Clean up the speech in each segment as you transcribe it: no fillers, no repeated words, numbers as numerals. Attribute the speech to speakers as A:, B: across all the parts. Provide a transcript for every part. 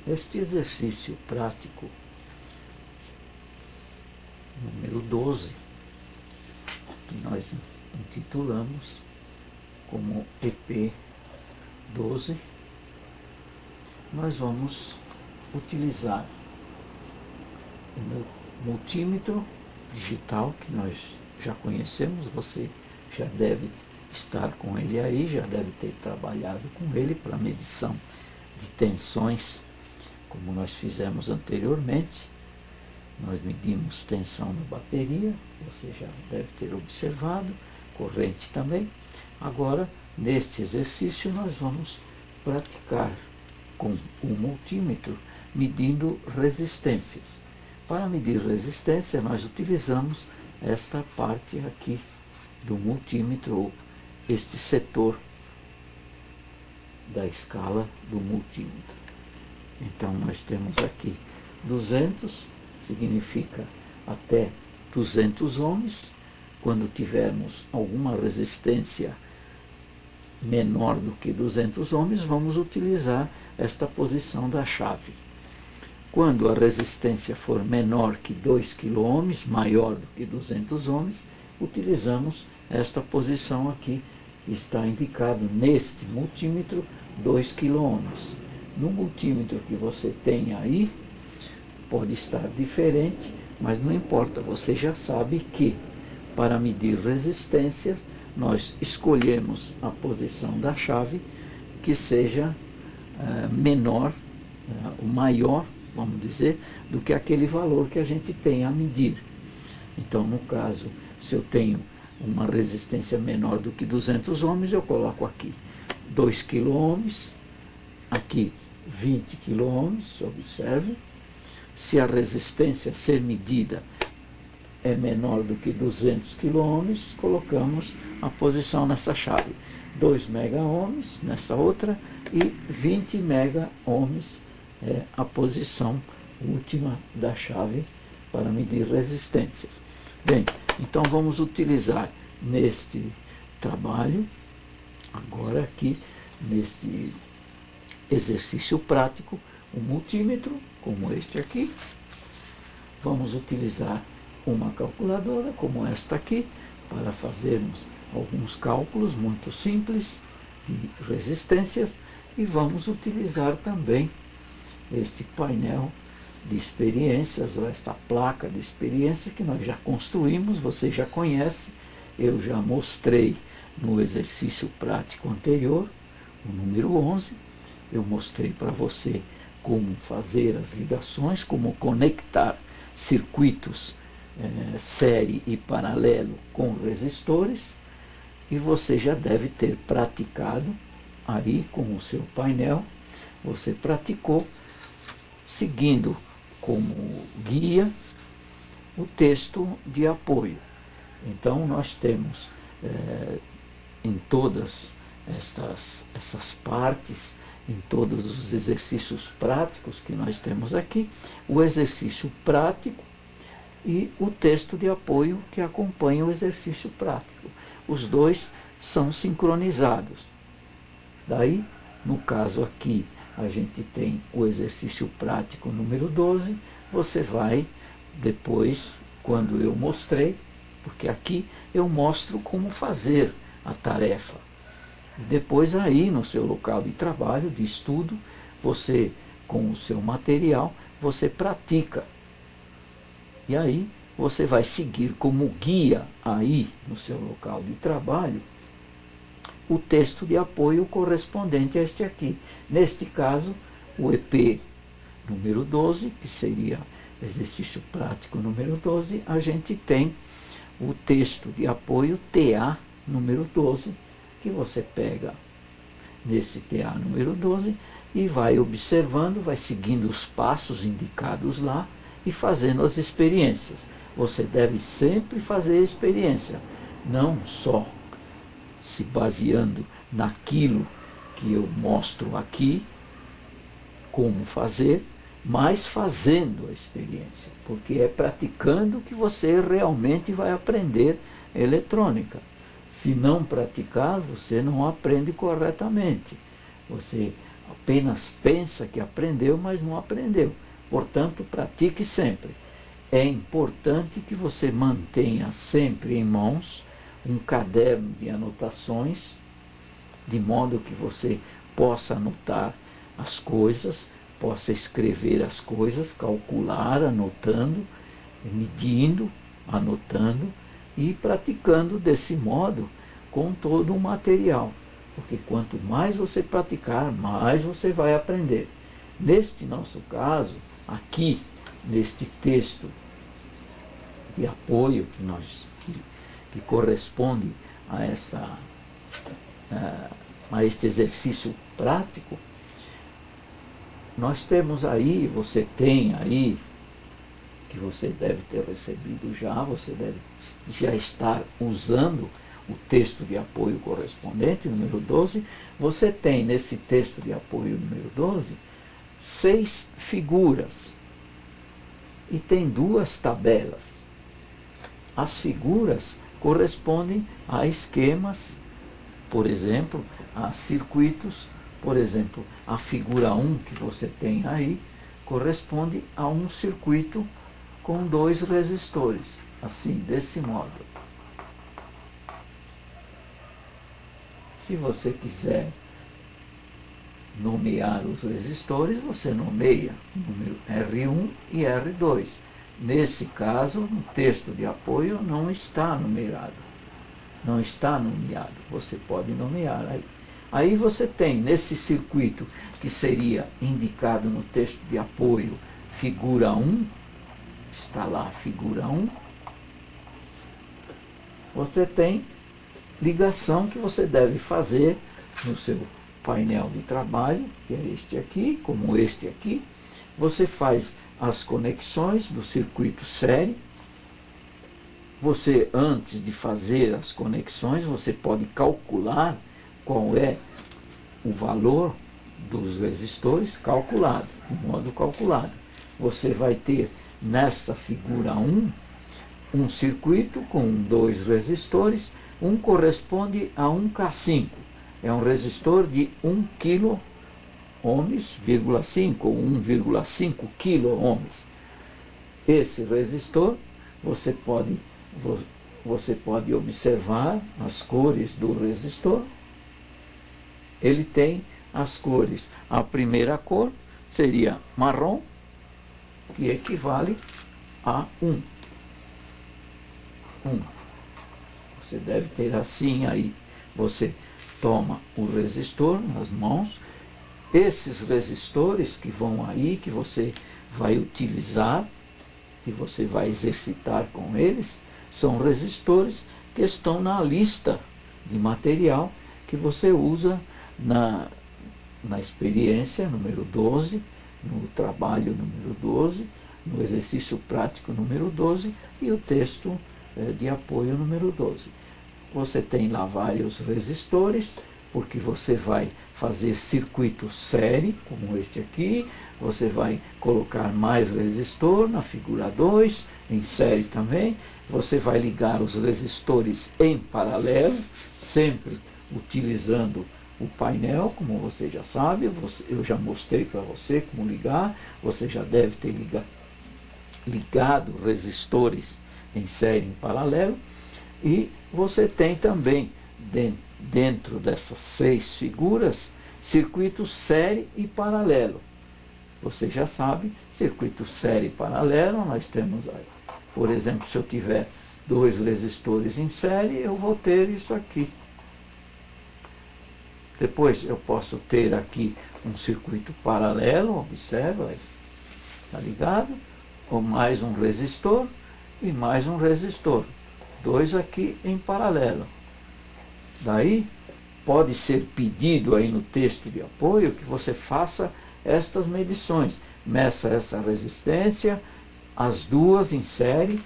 A: Este exercício prático número 12, que nós intitulamos como EP12, nós vamos utilizar o multímetro digital, que nós já conhecemos, você já deve estar com ele aí, já deve ter trabalhado com ele para medição de tensões, como nós fizemos anteriormente. Nós medimos tensão na bateria, você já deve ter observado, corrente também. Agora, neste exercício, nós vamos praticar com o multímetro, medindo resistências. Para medir resistência, nós utilizamos esta parte aqui do multímetro, ou este setor da escala do multímetro. Então, nós temos aqui 200, significa até 200 ohms. Quando tivermos alguma resistência menor do que 200 ohms, vamos utilizar esta posição da chave. Quando a resistência for menor que 2 kΩ, maior do que 200 ohms, utilizamos esta posição aqui, que está indicado neste multímetro, 2 kΩ. No multímetro que você tem aí, pode estar diferente, mas não importa, você já sabe que para medir resistências, nós escolhemos a posição da chave que seja menor, o maior, vamos dizer, do que aquele valor que a gente tem a medir. Então, no caso, se eu tenho uma resistência menor do que 200 ohms, eu coloco aqui 2 kΩ, aqui 20 kΩ, observe. Se a resistência a ser medida é menor do que 200 kΩ, colocamos a posição nessa chave. 2 megaohms nessa outra e 20 megaohms é a posição última da chave para medir resistências. Bem, então vamos utilizar neste trabalho, agora aqui, neste exercício prático, um multímetro, como este aqui. Vamos utilizar uma calculadora, como esta aqui, para fazermos alguns cálculos muito simples de resistências, e vamos utilizar também este painel de experiências, ou esta placa de experiência que nós já construímos, você já conhece, eu já mostrei no exercício prático anterior, o número 11, eu mostrei para você como fazer as ligações, como conectar circuitos série e paralelo com resistores, e você já deve ter praticado aí com o seu painel, você praticou seguindo como guia o texto de apoio. Então nós temos em todas essas partes, em todos os exercícios práticos que nós temos aqui, o exercício prático e o texto de apoio que acompanha o exercício prático. Os dois são sincronizados. Daí, no caso aqui, a gente tem o exercício prático número 12, você vai depois, quando eu mostrei, porque aqui eu mostro como fazer a tarefa. Depois aí no seu local de trabalho, de estudo, você com o seu material, você pratica. E aí você vai seguir como guia aí no seu local de trabalho o texto de apoio correspondente a este aqui. Neste caso, o EP número 12, que seria exercício prático número 12, a gente tem o texto de apoio TA número 12, que você pega nesse TA número 12 e vai observando, vai seguindo os passos indicados lá e fazendo as experiências. Você deve sempre fazer a experiência, não só se baseando naquilo que eu mostro aqui, como fazer, mas fazendo a experiência, porque é praticando que você realmente vai aprender eletrônica. Se não praticar, você não aprende corretamente. Você apenas pensa que aprendeu, mas não aprendeu. Portanto, pratique sempre. É importante que você mantenha sempre em mãos um caderno de anotações, de modo que você possa anotar as coisas, possa escrever as coisas, calcular, anotando, medindo, anotando e praticando desse modo com todo o material. Porque quanto mais você praticar, mais você vai aprender. Neste nosso caso, aqui, neste texto de apoio que corresponde a este exercício prático, nós temos aí, você tem aí, que você deve ter recebido já, você deve já estar usando o texto de apoio correspondente, número 12, você tem nesse texto de apoio número 12, 6 figuras e tem 2 tabelas. As figuras correspondem a esquemas, por exemplo, a circuitos. Por exemplo, a figura 1 que você tem aí corresponde a um circuito com 2 resistores, assim, desse modo. Se você quiser nomear os resistores, você nomeia número R1 e R2. Nesse caso, no texto de apoio não está numerado, não está nomeado, você pode nomear aí. Aí você tem nesse circuito que seria indicado no texto de apoio, figura 1, está lá a figura 1, você tem ligação que você deve fazer no seu painel de trabalho, que é este aqui, como este aqui. Você faz as conexões do circuito série. Você, antes de fazer as conexões, você pode calcular qual é o valor dos resistores calculado, de modo calculado. Você vai ter nessa figura 1, um circuito com 2 resistores, um corresponde a um K5, é um resistor de 1 kΩ, 5 ou 1,5 kΩ. Esse resistor, você pode observar as cores do resistor. Ele tem as cores. A primeira cor seria marrom, que equivale a 1. Você deve ter assim aí. Você toma o resistor nas mãos. Esses resistores que vão aí, que você vai utilizar, que você vai exercitar com eles, são resistores que estão na lista de material que você usa na experiência número 12, no trabalho número 12, no exercício prático número 12 e o texto de apoio número 12. Você tem lá vários resistores, porque você vai fazer circuito série, como este aqui, você vai colocar mais resistor na figura 2, em série também, você vai ligar os resistores em paralelo, sempre utilizando o painel, como você já sabe, eu já mostrei para você como ligar, você já deve ter ligado resistores em série em paralelo, e você tem também, dentro dessas 6 figuras, circuito série e paralelo. Você já sabe, circuito série e paralelo, nós temos aí, por exemplo, se eu tiver 2 resistores em série, eu vou ter isso aqui. Depois eu posso ter aqui um circuito paralelo, observa, está ligado? Ou mais um resistor e mais um resistor. 2 aqui em paralelo. Daí pode ser pedido aí no texto de apoio que você faça estas medições. Meça essa resistência, as 2 em série,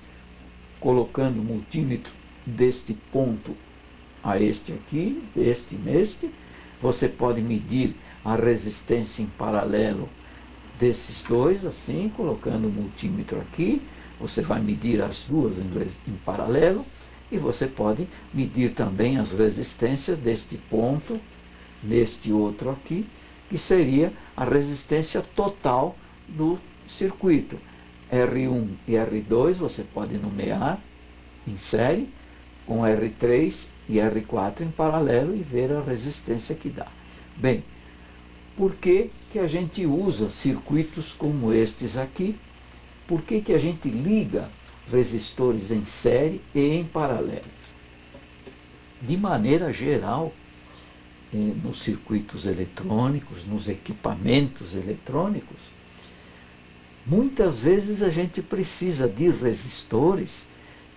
A: colocando o multímetro deste ponto a este aqui, deste neste. Você pode medir a resistência em paralelo desses 2, assim, colocando o multímetro aqui. Você vai medir as 2 em paralelo e você pode medir também as resistências deste ponto, neste outro aqui, que seria a resistência total do circuito. R1 e R2 você pode nomear em série, com R3 e R4 em paralelo e ver a resistência que dá. Bem, por que a gente usa circuitos como estes aqui? Por que a gente liga resistores em série e em paralelo? De maneira geral, nos circuitos eletrônicos, nos equipamentos eletrônicos, muitas vezes a gente precisa de resistores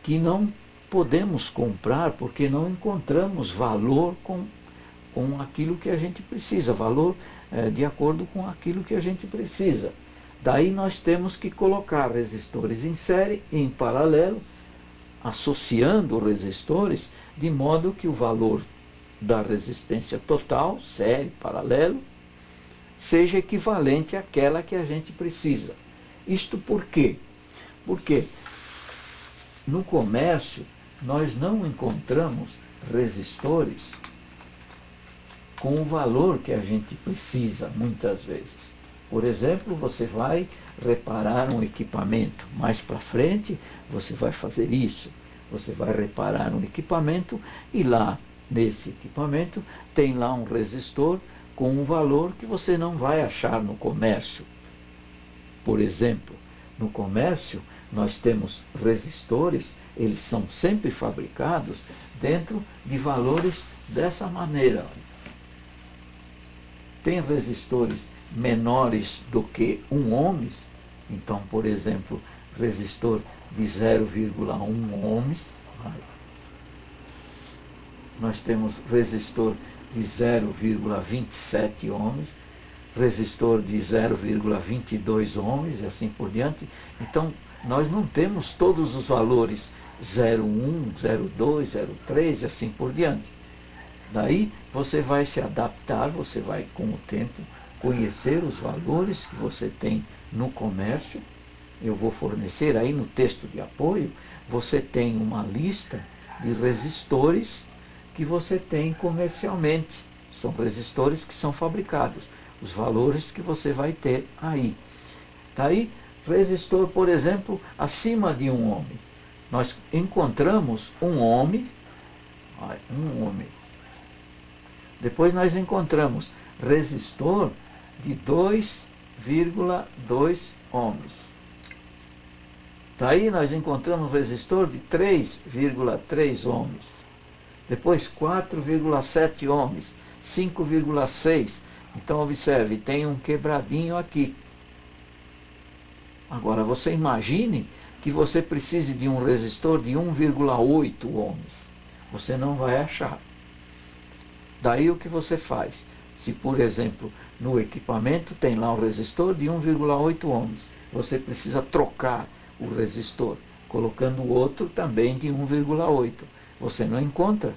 A: que não podemos comprar porque não encontramos valor com aquilo que a gente precisa, valor de acordo com aquilo que a gente precisa. Daí nós temos que colocar resistores em série e em paralelo, associando resistores, de modo que o valor da resistência total, série, paralelo, seja equivalente àquela que a gente precisa. Isto por quê? Porque no comércio nós não encontramos resistores com o valor que a gente precisa, muitas vezes. Por exemplo, você vai reparar um equipamento. Mais para frente, você vai fazer isso. Você vai reparar um equipamento e lá, nesse equipamento, tem lá um resistor com um valor que você não vai achar no comércio. Por exemplo, no comércio, nós temos resistores, eles são sempre fabricados dentro de valores dessa maneira. Tem resistores menores do que 1 ohms, então, por exemplo, resistor de 0,1 ohms, nós temos resistor de 0,27 ohms, resistor de 0,22 ohms e assim por diante. Então, nós não temos todos os valores 0,1, 0,2, 0,3 e assim por diante. Daí você vai se adaptar, você vai com o tempo conhecer os valores que você tem no comércio. Eu vou fornecer aí no texto de apoio, você tem uma lista de resistores que você tem comercialmente. São resistores que são fabricados, os valores que você vai ter aí. Daí, resistor, por exemplo, acima de 1 ohm. Nós encontramos 1 ohm, 1 ohm. Depois nós encontramos resistor de 2,2 ohms. Daí nós encontramos resistor de 3,3 ohms. Depois 4,7 ohms, 5,6. Então observe, tem um quebradinho aqui. Agora você imagine que você precise de um resistor de 1,8 ohms. Você não vai achar. Daí o que você faz? Se, por exemplo, no equipamento tem lá um resistor de 1,8 ohms, você precisa trocar o resistor, colocando outro também de 1,8. Você não encontra.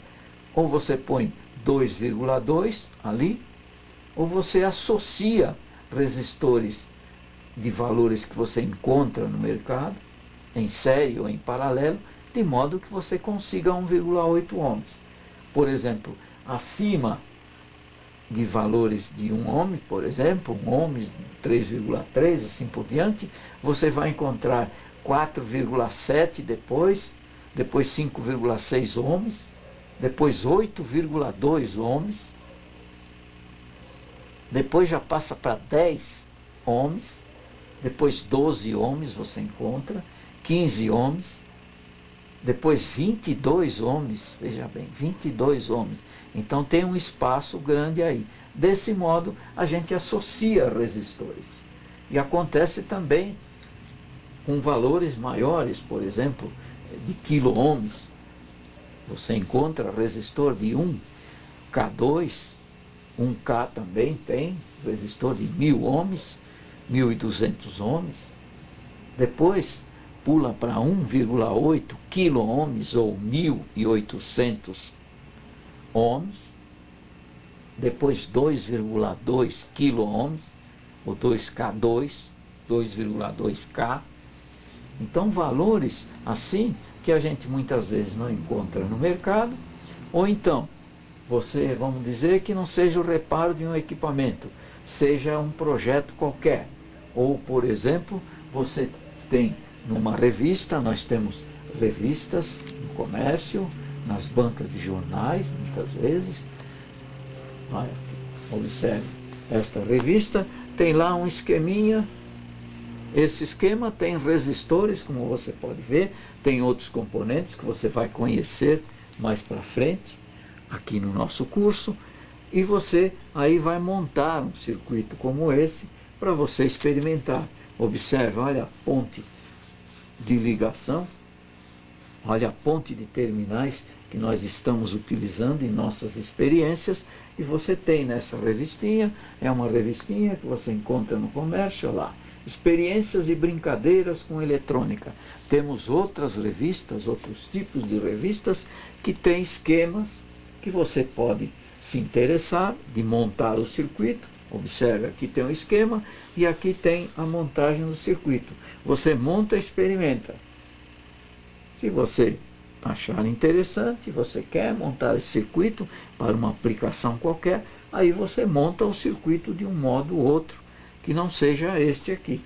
A: Ou você põe 2,2 ali, ou você associa resistores de valores que você encontra no mercado, em série ou em paralelo, de modo que você consiga 1,8 ohms. Por exemplo, acima de valores de 1 ohm, por exemplo, 1 ohm, 3,3, assim por diante, você vai encontrar 4,7 depois 5,6 ohms, depois 8,2 ohms, depois já passa para 10 ohms, depois 12 ohms você encontra, 15 ohms, depois 22 ohms, veja bem, 22 ohms. Então tem um espaço grande aí. Desse modo, a gente associa resistores. E acontece também com valores maiores, por exemplo, de quilo-ohms. Você encontra resistor de 1K2, 1K também tem, resistor de 1000 ohms, 1200 ohms. Depois pula para 1,8 quilo-ohms ou 1800 ohms. Depois 2,2 quilo-ohms, ou 2K2, 2,2K. Então valores assim que a gente muitas vezes não encontra no mercado, ou então você, vamos dizer, que não seja o reparo de um equipamento, seja um projeto qualquer. Ou, por exemplo, você tem numa revista, nós temos revistas no comércio, nas bancas de jornais, muitas vezes. Olha, observe, esta revista tem lá um esqueminha. Esse esquema tem resistores, como você pode ver, tem outros componentes que você vai conhecer mais para frente, aqui no nosso curso, e você aí vai montar um circuito como esse para você experimentar. Observe, olha a ponte de ligação, olha a ponte de terminais que nós estamos utilizando em nossas experiências, e você tem nessa revistinha, é uma revistinha que você encontra no comércio, olha lá, experiências e brincadeiras com eletrônica. Temos outras revistas, outros tipos de revistas que têm esquemas que você pode se interessar de montar o circuito. Observe, aqui tem um esquema e aqui tem a montagem do circuito. Você monta e experimenta. Se você achar interessante, você quer montar esse circuito para uma aplicação qualquer, aí você monta o circuito de um modo ou outro, que não seja este aqui.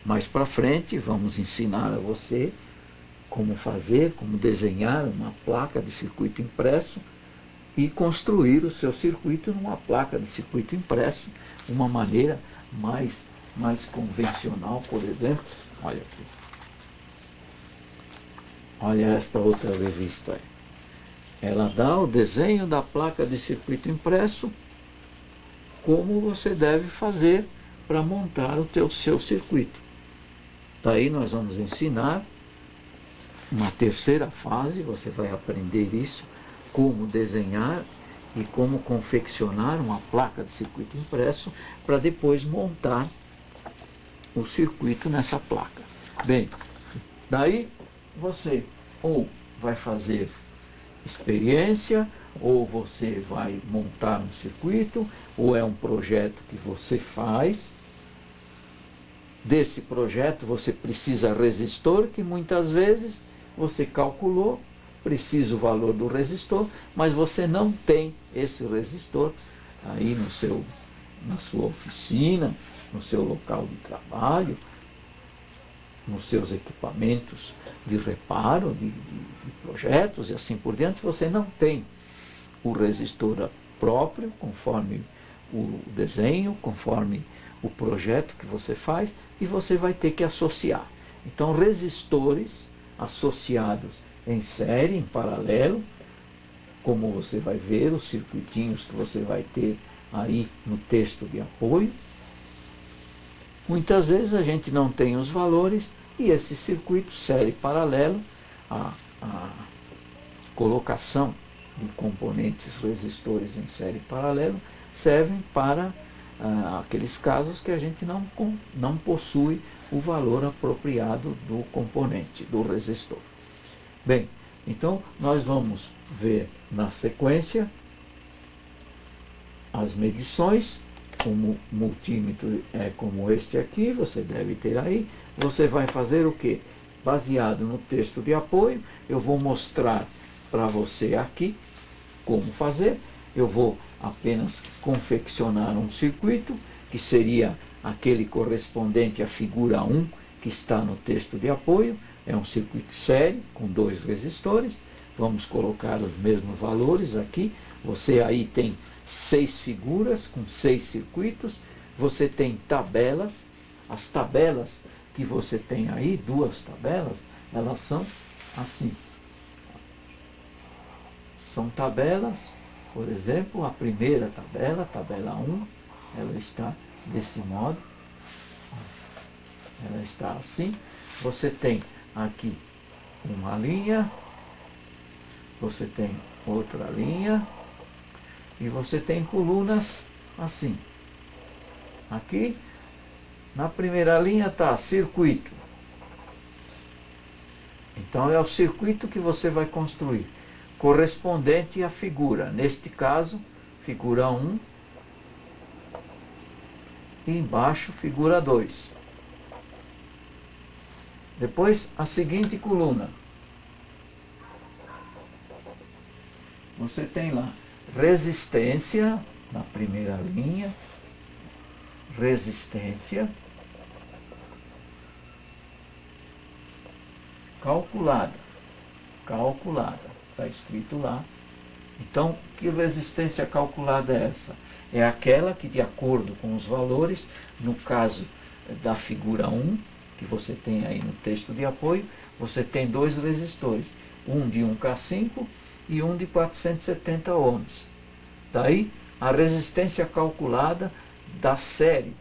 A: Mais para frente, vamos ensinar a você como fazer, como desenhar uma placa de circuito impresso e construir o seu circuito numa placa de circuito impresso, de uma maneira mais convencional, por exemplo. Olha aqui. Olha esta outra revista. Ela dá o desenho da placa de circuito impresso, como você deve fazer para montar o seu circuito. Daí nós vamos ensinar uma terceira fase, você vai aprender isso, como desenhar e como confeccionar uma placa de circuito impresso para depois montar o circuito nessa placa. Bem, daí você ou vai fazer experiência, ou você vai montar um circuito, ou é um projeto que você faz. Desse projeto você precisa resistor, que muitas vezes você calculou, precisa o valor do resistor, mas você não tem esse resistor aí na sua oficina, no seu local de trabalho, nos seus equipamentos de reparo, de projetos e assim por diante. Você não tem o resistor próprio, conforme o desenho, conforme o projeto que você faz, e você vai ter que associar. Então, resistores associados em série, em paralelo, como você vai ver, os circuitinhos que você vai ter aí no texto de apoio. Muitas vezes a gente não tem os valores, e esse circuito série paralelo, a colocação de componentes resistores em série paralelo, servem para aqueles casos que a gente não possui o valor apropriado do componente, do resistor. Bem, então nós vamos ver na sequência as medições. Um multímetro é como este aqui, você deve ter aí. Você vai fazer o quê? Baseado no texto de apoio, eu vou mostrar para você aqui como fazer. Eu vou apenas confeccionar um circuito, que seria aquele correspondente à figura 1, que está no texto de apoio. É um circuito série, com 2 resistores. Vamos colocar os mesmos valores aqui. Você aí tem 6 figuras com 6 circuitos. Você tem tabelas. As tabelas que você tem aí, 2 tabelas, elas são assim. São tabelas, por exemplo, a primeira tabela, tabela 1, ela está desse modo. Ela está assim. Você tem aqui uma linha, você tem outra linha, e você tem colunas assim. Aqui, na primeira linha está circuito. Então é o circuito que você vai construir, correspondente à figura. Neste caso, figura 1, e embaixo, figura 2. Depois, a seguinte coluna. Você tem lá resistência na primeira linha, resistência calculada. Calculada, está escrito lá. Então, que resistência calculada é essa? É aquela que, de acordo com os valores, no caso da figura 1, que você tem aí no texto de apoio, você tem dois resistores, um de 1K5 e um de 470 ohms. Daí, a resistência calculada da série,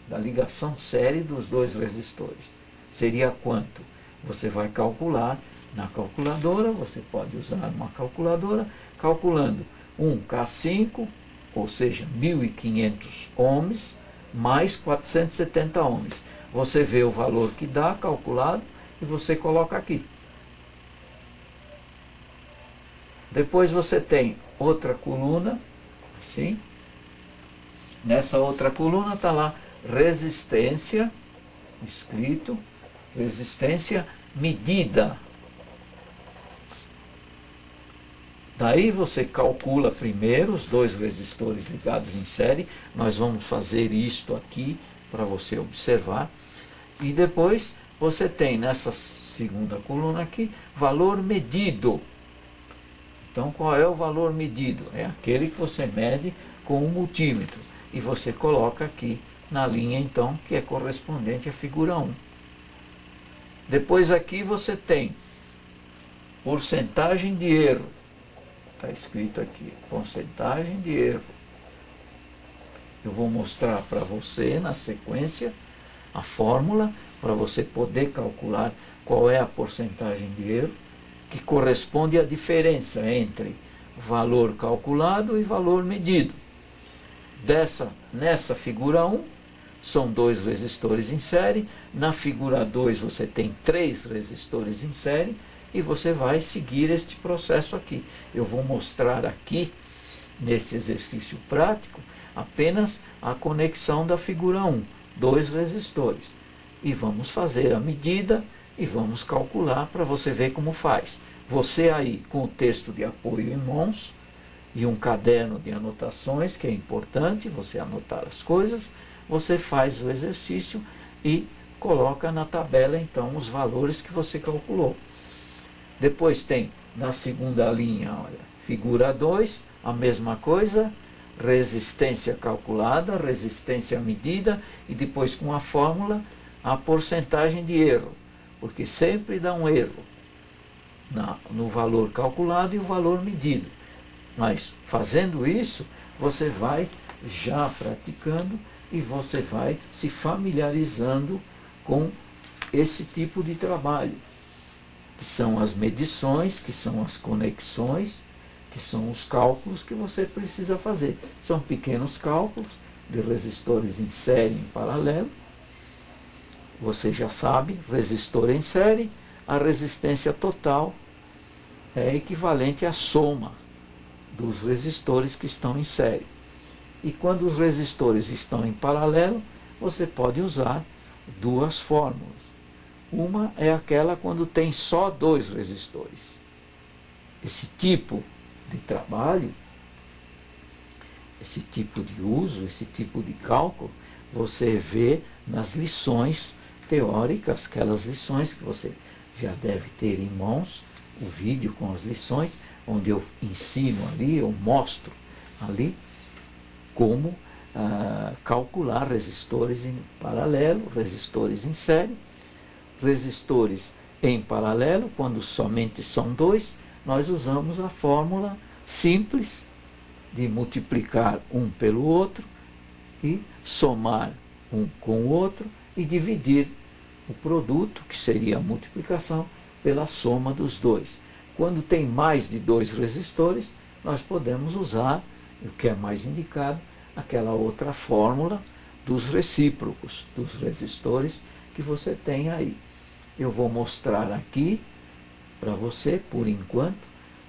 A: da ligação série dos dois resistores. Seria quanto? Você vai calcular na calculadora, você pode usar uma calculadora, calculando 1K5, ou seja, 1500 ohms, mais 470 ohms. Você vê o valor que dá calculado e você coloca aqui. Depois você tem outra coluna, assim. Nessa outra coluna está lá resistência, escrito, resistência medida. Daí você calcula primeiro os dois resistores ligados em série. Nós vamos fazer isto aqui para você observar. E depois você tem nessa segunda coluna aqui, valor medido. Então qual é o valor medido? É aquele que você mede com o multímetro. E você coloca aqui na linha então que é correspondente à figura 1. Depois aqui você tem porcentagem de erro. Está escrito aqui, porcentagem de erro. Eu vou mostrar para você na sequência a fórmula para você poder calcular qual é a porcentagem de erro, que corresponde à diferença entre valor calculado e valor medido. Nessa figura 1, são dois resistores em série. Na figura 2 você tem 3 resistores em série. E você vai seguir este processo aqui. Eu vou mostrar aqui, nesse exercício prático, apenas a conexão da figura 1, 2 resistores. E vamos fazer a medida e vamos calcular para você ver como faz. Você aí, com o texto de apoio em mãos e um caderno de anotações, que é importante você anotar as coisas, você faz o exercício e coloca na tabela então os valores que você calculou. Depois tem na segunda linha, olha, figura 2, a mesma coisa, resistência calculada, resistência medida e depois com a fórmula a porcentagem de erro, porque sempre dá um erro no valor calculado e o valor medido. Mas fazendo isso, você vai já praticando e você vai se familiarizando com esse tipo de trabalho, que são as medições, que são as conexões, que são os cálculos que você precisa fazer. São pequenos cálculos de resistores em série e em paralelo. Você já sabe, resistor em série, a resistência total é equivalente à soma dos resistores que estão em série. E quando os resistores estão em paralelo, você pode usar duas fórmulas. Uma é aquela quando tem só 2 resistores. Esse tipo de trabalho, esse tipo de uso, esse tipo de cálculo, você vê nas lições teóricas, aquelas lições que você já deve ter em mãos, o vídeo com as lições, onde eu ensino ali, eu mostro ali como calcular resistores em paralelo, resistores em série. Resistores em paralelo, quando somente são 2, nós usamos a fórmula simples de multiplicar um pelo outro e somar um com o outro e dividir o produto, que seria a multiplicação, pela soma dos dois. Quando tem mais de 2 resistores, nós podemos usar, o que é mais indicado, aquela outra fórmula dos recíprocos, dos resistores que você tem aí. Eu vou mostrar aqui para você, por enquanto,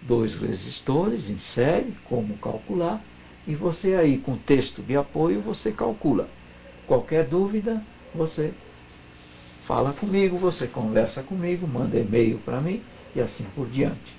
A: 2 resistores em série, como calcular, e você aí com texto de apoio você calcula. Qualquer dúvida, você fala comigo, você conversa comigo, manda e-mail para mim e assim por diante.